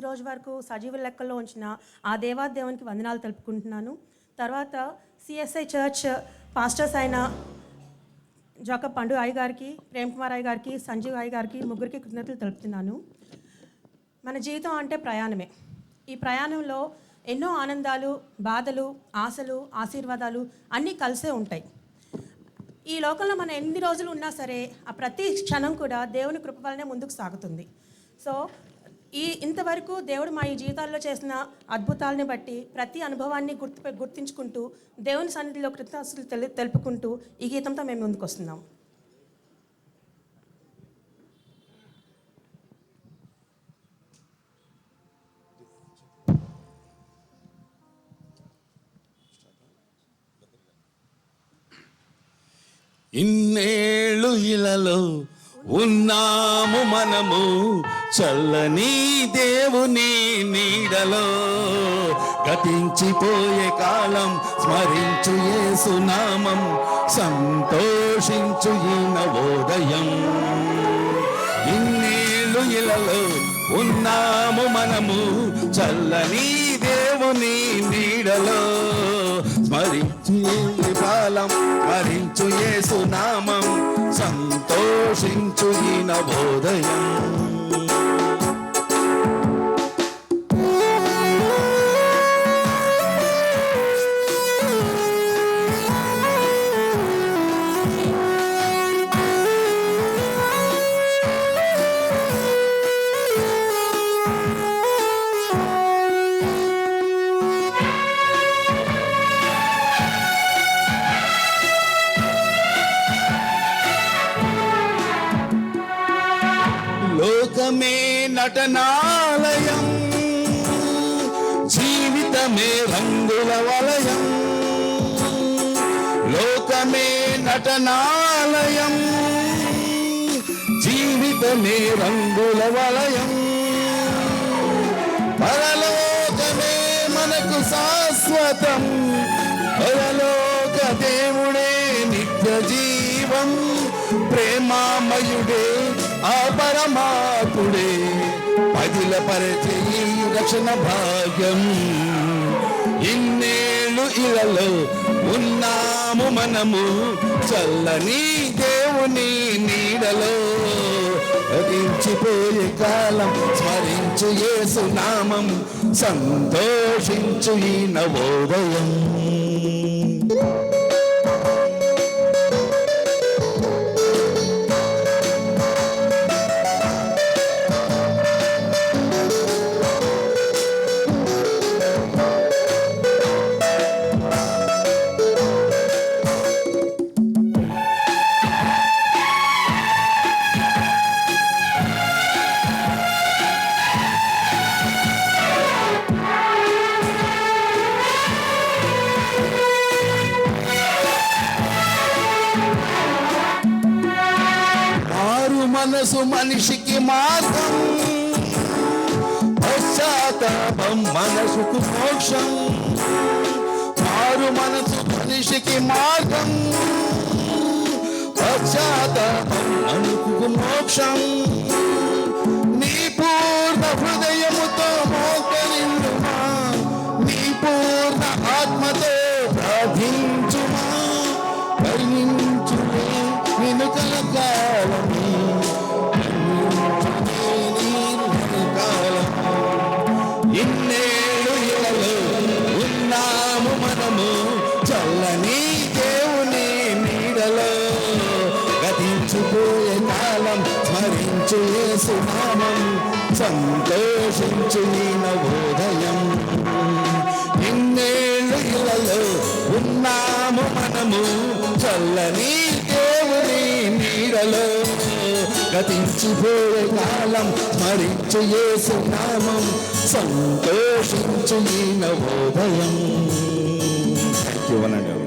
రోజు వరకు సజీవ లెక్కల్లో ఉంచిన ఆ దేవాదేవునికి వందనాలు తెలుపుకుంటున్నాను. తర్వాత సిఎస్ఐ చర్చ్ పాస్టర్స్ అయిన జాకబ్ పండు అయ్య గారికి, ప్రేమ్ కుమార్ అయ్య గారికి, సంజీవ్ అయ్య గారికి ముగ్గురికి కృతజ్ఞతలు తెలుపుతున్నాను. మన జీవితం అంటే ప్రయాణమే. ఈ ప్రయాణంలో ఎన్నో ఆనందాలు, బాధలు, ఆశలు, ఆశీర్వాదాలు అన్నీ కలిసే ఉంటాయి. ఈ లోకంలో మనం ఎన్ని రోజులు ఉన్నా సరే ఆ ప్రతి క్షణం కూడా దేవుని కృప వల్లనే ముందుకు సాగుతుంది. సో ఇంతవరకు దేవుడు మా ఈ జీవితాల్లో చేసిన అద్భుతాలని బట్టి ప్రతి అనుభవాన్ని గుర్తించుకుంటూ దేవుని సన్నిధిలో కృతజ్ఞతలు తెలుపుకుంటూ ఈ గీతంతో మేము ముందుకు వస్తున్నాం. ఇన్నేళ్ళు ఇలలో ఉన్నాము మనము, చల్లని దేవుని నీడలో. గతించిపోయే కాలం స్మరించు యేసు నామం, సంతోషించు ఈ నవోదయం. ఇన్నేళ్ళు ఇలలో ఉన్నాము మనము, చల్లని దేవుని నీడలో. స్మరించు కాలం స్మరించు యేసు నామం, సంతోషించు ఈ నవోదయం. లోకమే నటనాలయం, జీవితమే రంగుల వలయం. లోకమే నటనాలయం, జీవితమే రంగుల వలయం. పరలోకమే మనకు శాశ్వతం, పరలోక దేవుడే నిత్య జీవం. ప్రేమామయుడే ఆ పరమాత్ముడే, పదిల పరిచే రక్షణ భాగ్యం. ఇన్నేళ్ళు ఇలలో ఉన్నాము మనము, చల్లని దేవుని నీడలో. గతించిపోయే కాలం స్మరించు యేసు నామం, సంతోషించు ఈ నవోదయం. మనసు మనిషికి మార్గం, పశ్చాత్తాపం మనసుకు మోక్షం. మారు మనసు మనిషికి మార్గం, పశ్చాత్తాపం మనసుకు మోక్షం. నీ పూర్ణ హృదయముతో మోకరించుమా, నీ పూర్ణ ఆత్మతో ప్రార్థించుమా. కరుణించునే నిన్ను కలకాలమే, ఇన్నేళ్ళు ఇలలో ఉన్నాము మనము, చల్లని దేవుని నీడలో. గతించిపోయే కాలం స్మరించు యేసు నామం, సంతోషించు ఈ నవోదయం. ఇన్నేళ్ళు ఇలలో ఉన్నాము మనము, చల్లని దేవుని నీడలో. గతించిపోయే కాలం స్మరించు యేసు నామం, సంతోషించు ఈ నవోదయం. Thank you.